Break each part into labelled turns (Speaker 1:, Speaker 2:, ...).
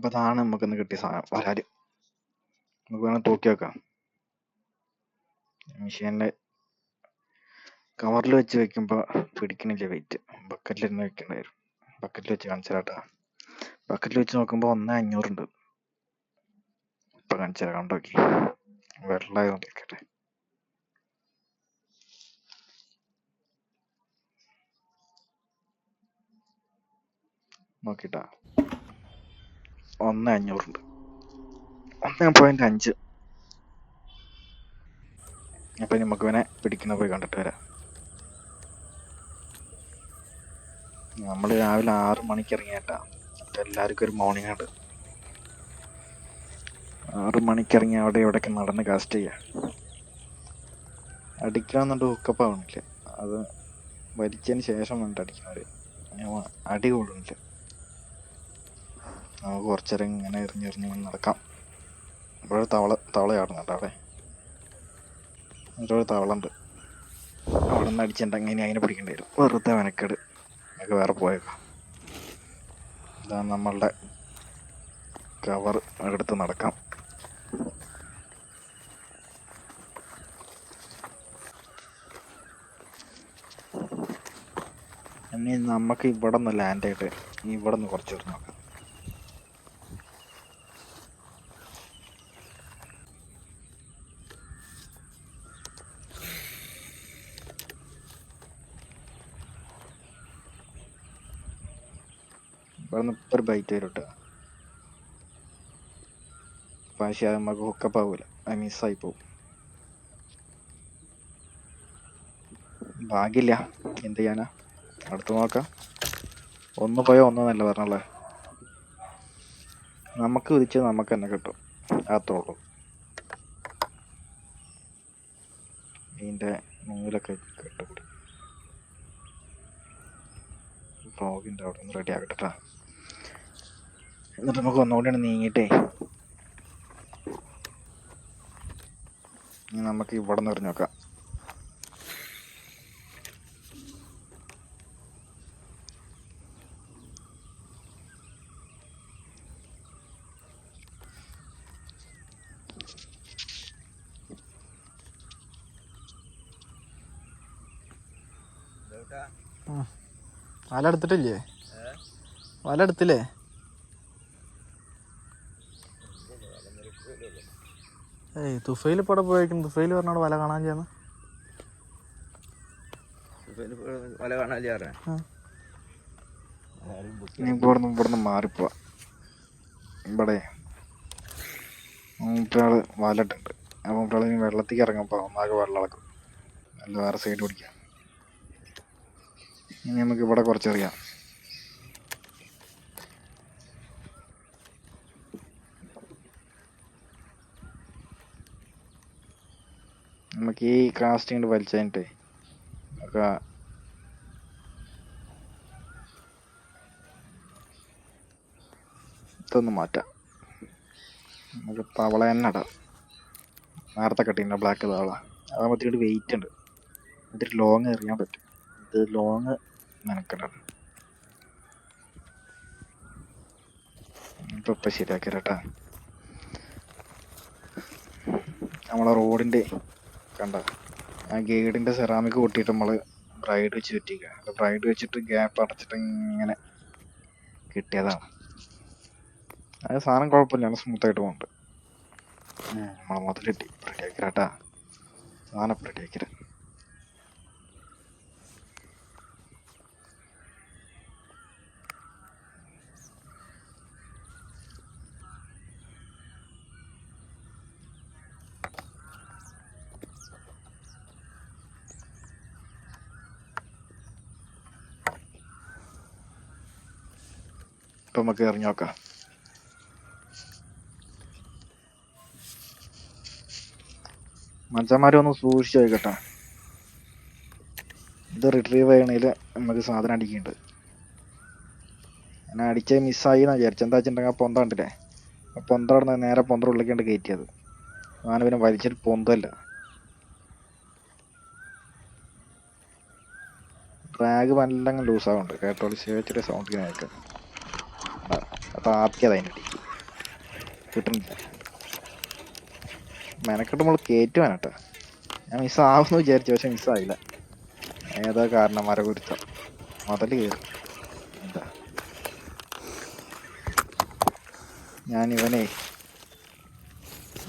Speaker 1: അപ്പൊ അതാണ് നമുക്കിന്ന് കിട്ടിയ സാധനം വരാല്. നമുക്ക് വേണം തൂക്കി വെക്കാം. മെഷീനില് കവറിൽ വെച്ച് വെക്കുമ്പോ പിടിക്കണില്ല വെയിറ്റ്. ബക്കറ്റിൽ ഇരുന്ന് വെക്കേണ്ടി വരും. ബക്കറ്റിൽ വെച്ച് കാണിച്ചാട്ടാ. ബക്കറ്റിൽ വെച്ച് നോക്കുമ്പോ 1,500 ഉണ്ട്. ഇപ്പൊ കാണിച്ചാ കണ്ടോക്കി. വെള്ളമായത് നോക്കട്ടെ. നോക്കിട്ടാ 1,500 ഉണ്ട്. 1.5. അപ്പൊ നമുക്ക് ഇവനെ പിടിക്കുന്ന പോയി കണ്ടിട്ട് വരാം. നമ്മള് രാവിലെ 6 മണിക്ക് ഇറങ്ങിയാട്ടാ. അപ്പൊ എല്ലാവർക്കും ഒരു മോർണിംഗ് ഉണ്ട്. 6 മണിക്ക് ഇറങ്ങി അവിടെ ഇവിടെയൊക്കെ നടന്ന് കാസ്റ്റ് ചെയ്യാ. അടിക്കണമെന്നുണ്ട് ഹുക്കപ്പ് ആവണില്ല. അത് വലിച്ചതിന് ശേഷം വേണ്ട അടിക്കുന്നവര്. അടി കൂടുന്നില്ല. നമുക്ക് കുറച്ചേരം ഇങ്ങനെ എറിഞ്ഞെറിഞ്ഞ് നടക്കാം. ഇവിടെ തവള ചാടുന്നുണ്ട്. അവിടെ ഒരു തവള ഉണ്ട്. അവിടെ നിന്ന് അടിച്ചിട്ടുണ്ടെങ്കിൽ ഇനി അതിനെ പിടിക്കേണ്ടി വരും. വെറുതെ മെനക്കേട്. നമുക്ക് വേറെ പോയേക്കാം. ഇതാണ് നമ്മളുടെ കവർ. എടുത്ത് നടക്കാം. ഇനി നമുക്ക് ഇവിടെ നിന്ന് ലാൻഡ് ആയിട്ട് ഇവിടെ നിന്ന് കുറച്ച് ദൂരം നോക്കാം. ഇവിടെ നിന്ന് ഇപ്പൊ ഒരു ബൈറ്റ് വരും കേട്ടോ. പക്ഷെ അത് നമുക്ക് ഹുക്കപ്പ് ആവൂല. അത് മിസ്സായി പോവും. ഭാഗ്യമില്ല. എന്ത് ചെയ്യാനാ. അടുത്ത് നോക്കാം. ഒന്ന് പോയോ ഒന്ന് നല്ല പറഞ്ഞല്ലേ. നമുക്ക് വിധിച്ചത് നമുക്ക് തന്നെ കിട്ടും. അത്രേ ഉള്ളൂ. ഇതിന്റെ നൂലൊക്കെ കെട്ടുകൂടി. ഫ്രോഗിന്റെ അവിടെ ഒന്ന് റെഡി ആക്കട്ടെ. എന്നിട്ട് നമുക്ക് ഒന്നുകൂടിയാണ് നീങ്ങിട്ടേ നമുക്ക് ഇവിടെ നിന്ന് എറിഞ്ഞു നോക്കാം.
Speaker 2: വല എടുത്തിട്ടില്ലേ? വല എടുത്തില്ലേ? ഏയ് തുഫയിൽ ഇപ്പോൾ ഇവിടെ പോയേക്കുന്നു. തുഫയിൽ പറഞ്ഞോട് വല കാണാൻ ചെയ്യാന്ന്.
Speaker 1: ഇവിടുന്ന് മാറിപ്പോ. ഇവിടെ മൂപ്പരാള് വലട്ടുണ്ട്. അപ്പൊ മൂപ്പരാള് ഇനി വെള്ളത്തേക്ക് ഇറങ്ങപ്പോ ഒന്നാകെ വെള്ളം ഇളക്കും. അല്ല വേറെ സൈഡ് പിടിക്കാം. ഇനി നമുക്ക് ഇവിടെ കുറച്ചറിയാം. നമുക്ക് ഈ കാസ്റ്റിംഗ് വലിച്ചതിനിട്ട് ഒക്കെ ഇതൊന്ന് മാറ്റാം. നമുക്ക് തവള തന്നെ ഇടാം. നേരത്തെ കട്ടിങ് ബ്ലാക്ക് തവള. അതാകുമ്പോൾ ഇത്തിരി വെയിറ്റ് ഉണ്ട്. ഇത്തിരി ലോങ് എറിയാൻ പറ്റും. ഇത് ലോങ് മെനക്കെടാണ്. ഇപ്പൊ ശരിയാക്കി കേട്ടാ. നമ്മളെ റോഡിന്റെ കണ്ട ആ ഗൈഡിന്റെ സെറാമിക് പൊട്ടിയിട്ട് നമ്മള് ബ്രൈഡ് വെച്ച് ചുറ്റിക്കുക. ബ്രൈഡ് വെച്ചിട്ട് ഗ്യാപ്പ് അടച്ചിട്ട് ഇങ്ങനെ കിട്ടിയതാണ്. അത് സാധനം കുഴപ്പമില്ല. സ്മൂത്ത് ആയിട്ട് പോകുന്നുണ്ട്. നമ്മളെ മുതലിട്ടി റെഡിയാക്കിരാട്ടാ. സാധനം റെഡിയാക്കിര. ഇപ്പൊ നമുക്ക് എറിഞ്ഞു നോക്കാം. മനുഷ്യന്മാരൊന്ന് സൂക്ഷിച്ചു പോയിക്കട്ടെ. ഇത് റിട്രീവ് ചെയ്യണേല് നമുക്ക് സാധനം അടിക്കുന്നുണ്ട്. ഞാൻ അടിച്ചത് മിസ്സായി എന്നാ വിചാരിച്ചു. എന്താ വെച്ചിട്ടുണ്ടെങ്കിൽ ആ പൊന്ത കണ്ടില്ലേ. ആ പൊന്ത അവിടെ നേരെ പൊന്ത ഉള്ളിലേക്കാണ്ട് കയറ്റിയത്. ഞാൻ പിന്നെ വലിച്ചിട്ട് പൊന്തല്ല. ഡ്രാഗ് നല്ല ലൂസ് ആവുന്നുണ്ട്. കേട്ടോളി. ചെറിയ സൗണ്ട് കേൾക്കാം. അപ്പൊ ആദ്യം അതിൻ്റെ അടിക്കും. കിട്ടുന്നില്ല. മെനക്കെട്ട് നമ്മൾ കയറ്റുവാനാട്ടോ. ഞാൻ മിസ്സാവുമെന്ന് വിചാരിച്ചു, പക്ഷെ മിസ്സായില്ല. ഏതാ കാരണം മരകുരുത്തം മുതൽ കയറി. എന്താ ഞാൻ ഇവനെ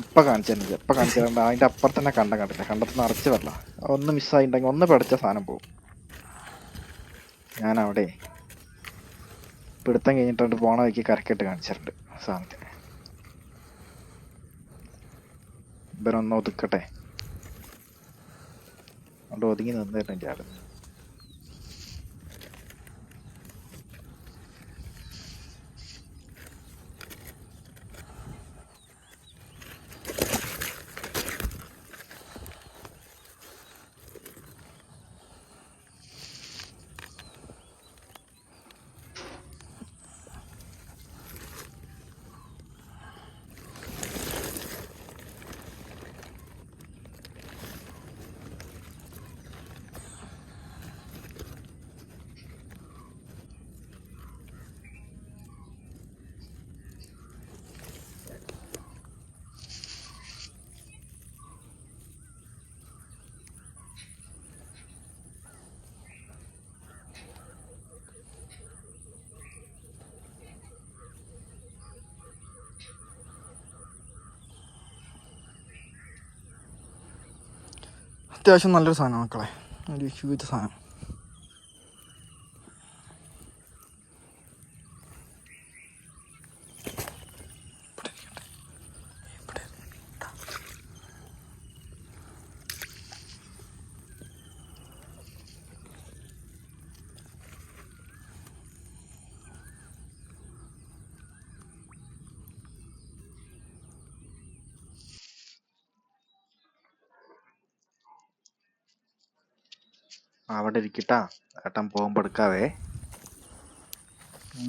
Speaker 1: ഇപ്പം കാണിച്ചിരുന്നില്ല. ഇപ്പം കാണിച്ചിട്ടുണ്ട്. അതിൻ്റെ അപ്പുറത്ത് തന്നെ കണ്ടില്ല. കണ്ടത്ത് നിറച്ച് വെള്ളം. ഒന്ന് മിസ്സായിട്ടുണ്ടെങ്കിൽ ഒന്ന് പഠിച്ച സാധനം പോകും. ഞാൻ അവിടെ പിടുത്തം കഴിഞ്ഞിട്ടുണ്ട് പോണ വഴിക്ക് കരക്കിട്ട് കാണിച്ചിട്ടുണ്ട് സാധനത്തിന്. ഇവരൊന്ന് ഒതുക്കട്ടെ. അവിടെ ഒതുങ്ങി നിന്നിട്ടുണ്ട് ആള്.
Speaker 2: അത്യാവശ്യം നല്ലൊരു സാധനം മക്കളെ, ഒരു ഹ്യൂജ് സാധനം.
Speaker 1: അവിടെ ഇരിക്കട്ടാ, ഏട്ടൻ പോകുമ്പോൾ എടുക്കാവേ.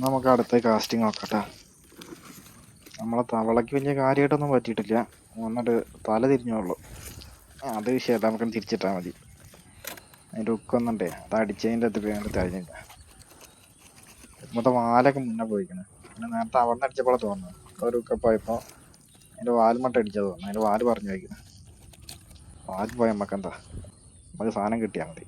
Speaker 1: നമുക്ക് അടുത്ത കാസ്റ്റിംഗ് നോക്കട്ടാ. നമ്മളെ തവളയ്ക്ക് വലിയ കാര്യമായിട്ടൊന്നും പറ്റിയിട്ടില്ല. വന്നിട്ട് തല തിരിഞ്ഞുള്ളൂ. അത് വിഷയമല്ല, നമുക്ക് തിരിച്ചിട്ടാൽ മതി. അതിൻ്റെ ഉക്കൊന്നുണ്ടേ, അത് അടിച്ചതിൻ്റെ അത് വേണ്ടി കഴിഞ്ഞില്ല. ഇപ്പോഴത്തെ വാലൊക്കെ മുന്നേ പോയിക്കണേ. പിന്നെ നേരത്തെ അവിടെ നിന്ന് അടിച്ചപ്പോഴാണ് തോന്നുന്നു. ഒരു ഉക്കപ്പോയപ്പോൾ അതിൻ്റെ വാൽമട്ട അടിച്ചത് തോന്നുന്നു. അതിൻ്റെ വാല് പറഞ്ഞു വയ്ക്കുന്നത്. വാല് പോയാൽ നമുക്കെന്താ, നമുക്ക് സാധനം കിട്ടിയാൽ മതി.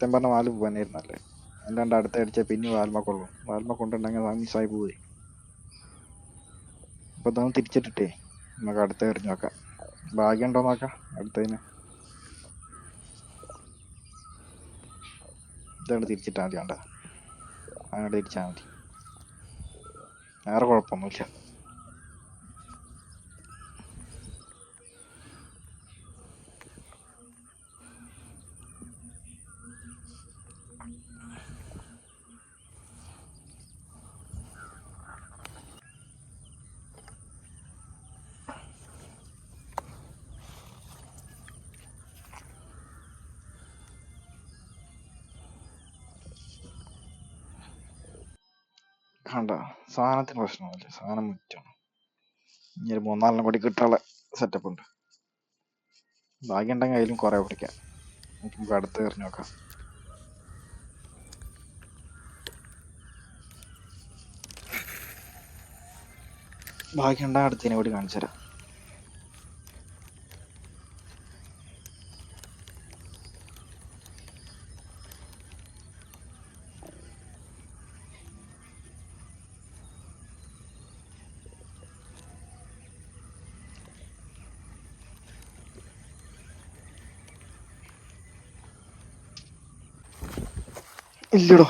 Speaker 1: സത്യം പറഞ്ഞ വാല് പോകാനായിരുന്നല്ലേ. അല്ലാണ്ട് അടുത്ത അടിച്ചാൽ പിന്നെ വാൽമക്കൊള്ളു. വാൽമ കൊണ്ടുണ്ടെങ്കിൽ മിസ്സായി പോയി. അപ്പോൾ ഇതൊന്ന് തിരിച്ചിട്ടിട്ടേ നമുക്ക് അടുത്ത എറിഞ്ഞ് നോക്കാം. ഭാഗ്യം ഉണ്ടോ നോക്കാം അടുത്തതിന്. ഇതാണ് തിരിച്ചിട്ടാൽ മതി. വേണ്ട, അങ്ങനെ തിരിച്ചാൽ മതി. വേറെ കുഴപ്പമൊന്നുമില്ല. കണ്ട, സാധനത്തിന് പ്രശ്നമൊന്നുമില്ല. സാധനം മുറ്റാണ്. ഇനി ഒരു 3-4 കൂടി കിട്ടാനുള്ള സെറ്റപ്പ് ഉണ്ട്. ഭാഗ്യം ഉണ്ടെങ്കിൽ അതിലും കുറേ പിടിക്കാം. നമുക്ക് അടുത്ത് എറിഞ്ഞ് നോക്കാം. ഭാഗ്യം ഉണ്ടെങ്കിൽ അടുത്തതിനെ കൂടി കാണിച്ചു തരാം. ഇല്ലടോ,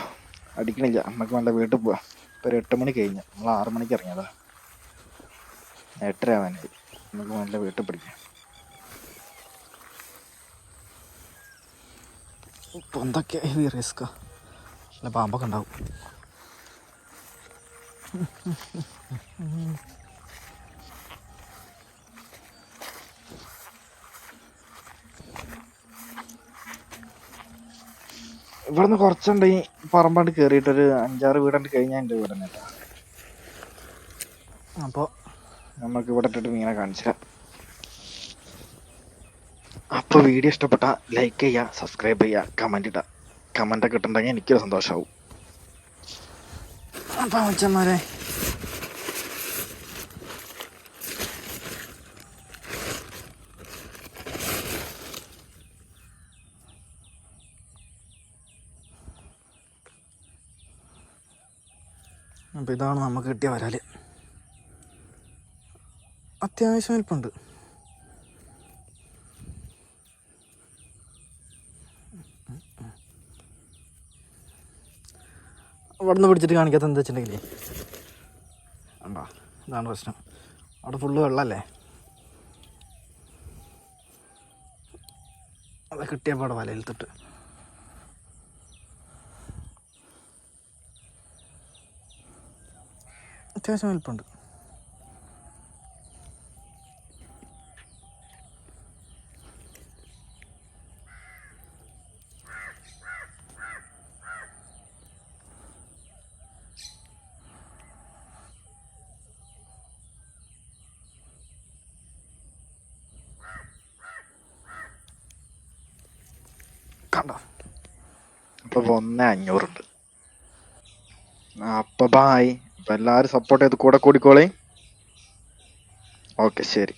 Speaker 1: അടിക്കണില്ല. നമുക്ക് വേണ്ട വീട്ടിൽ പോവാം. ഇപ്പോൾ ഒരു 8 മണി കഴിഞ്ഞു. നമ്മൾ 6 മണിക്ക് ഇറങ്ങിയതാ. 8:30 ആവാനായി. നമുക്ക് നല്ല വീട്ടിൽ പിടിക്കാം.
Speaker 2: ഇപ്പോൾ എന്തൊക്കെ ഹെവി റിസ്ക്കാ. അല്ല പാമ്പൊക്കെ ഉണ്ടാവും.
Speaker 1: ഇവിടുന്ന് കുറച്ചുണ്ട് ഈ പറമ്പാണ്ട് കയറിയിട്ടൊരു 5-6 വീടുണ്ട് കഴിഞ്ഞാൽ എൻ്റെ വീട് തന്നെ.
Speaker 2: അപ്പോൾ
Speaker 1: നമുക്ക് ഇവിടെ ഇട്ടിട്ട് മീനെ കാണിച്ചു തരാം. അപ്പോൾ വീഡിയോ ഇഷ്ടപ്പെട്ടാൽ ലൈക്ക് ചെയ്യുക, സബ്സ്ക്രൈബ് ചെയ്യുക, കമൻറ്റ് ഇടുക. കമൻറ്റൊക്കെ ഇട്ടുണ്ടെങ്കിൽ എനിക്കൊരു സന്തോഷമാവും.
Speaker 2: അപ്പോൾ അച്ഛന്മാരെ അപ്പോൾ ഇതാണ് നമുക്ക് കിട്ടിയ വരാൽ. അത്യാവശ്യം വലിപ്പമുണ്ട്. അവിടെ നിന്ന് പിടിച്ചിട്ട് കാണിക്കാത്ത എന്താ വെച്ചിട്ടുണ്ടെങ്കിലേ ഉണ്ടോ, ഇതാണ് പ്രശ്നം. അവിടെ ഫുള്ള് വെള്ളമല്ലേ. അത് കിട്ടിയപ്പോൾ അവിടെ വലയിൽത്തിട്ട് അത്യാവശ്യം വലിപ്പമുണ്ട്. കണ്ടോ,
Speaker 1: അപ്പോൾ 1500 അപ്പോൾ ബായ്. അപ്പോൾ എല്ലാവരും സപ്പോർട്ട് ചെയ്ത് കൂടെ കൂടിക്കോളേ. ഓക്കെ, ശരി.